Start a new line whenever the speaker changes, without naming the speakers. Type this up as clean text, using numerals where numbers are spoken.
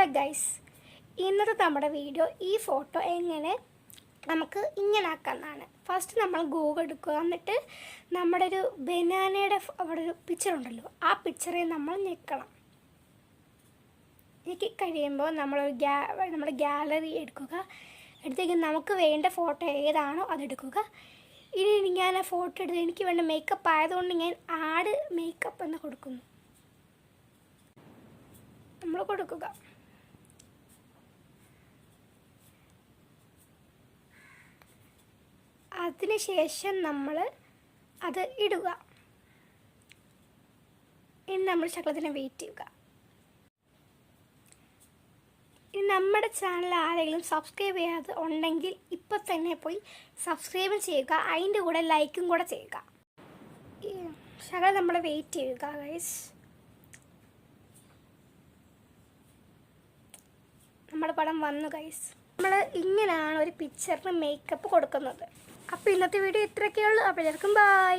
Hello guys, ഇന്നത്തെ നമ്മുടെ video ഈ ഫോട്ടോ എങ്ങനെ നമുക്ക് ഇങ്ങനെ ആക്കാമെന്നാണ്. ഫസ്റ്റ് നമ്മൾ ഗൂഗിൾ എടുക്കുക, എന്നിട്ട് നമ്മുടെ ഒരു ബനാനയുടെ അവിടെ ഒരു പിക്ചർ ഉണ്ടല്ലോ, ആ പിക്ചറെ നമ്മൾ ഞെക്കണം. ഞെക്കി കഴിയുമ്പോൾ നമ്മുടെ ഗാലറി എടുക്കുക. എടുത്തേക്ക് നമുക്ക് വേണ്ട ഫോട്ടോ ഏതാണോ അതെടുക്കുക. ഇനി ഞാൻ ആ ഫോട്ടോ എടുത്ത് എനിക്ക് വേണ്ട മേക്കപ്പ് ആയതുകൊണ്ട് ഞാൻ ആഡ് മേക്കപ്പ് എന്ന് കൊടുക്കുന്നു. നമ്മൾ കൊടുക്കുക. അതിനുശേഷം നമ്മൾ അത് ഇടുക. ഇനി നമ്മൾ ശകലത്തിന് വെയിറ്റ് ചെയ്യുക. ഇനി നമ്മുടെ ചാനൽ ആരെങ്കിലും സബ്സ്ക്രൈബ് ചെയ്യാതെ ഉണ്ടെങ്കിൽ ഇപ്പം തന്നെ പോയി സബ്സ്ക്രൈബ് ചെയ്യുക, അതിൻ്റെ കൂടെ ലൈക്കും കൂടെ ചെയ്യുക. ശകലം നമ്മൾ വെയിറ്റ് ചെയ്യുക ഗൈസ്. നമ്മുടെ പടം വന്നു ഗൈസ്. നമ്മൾ ഇങ്ങനെയാണ് ഒരു പിക്ചറിന് മേക്കപ്പ് കൊടുക്കുന്നത്. അപ്പോൾ ഇന്നത്തെ വീഡിയോ ഇത്രയൊക്കെയുള്ളൂ. അപ്പോൾ എല്ലാവർക്കും ബൈ.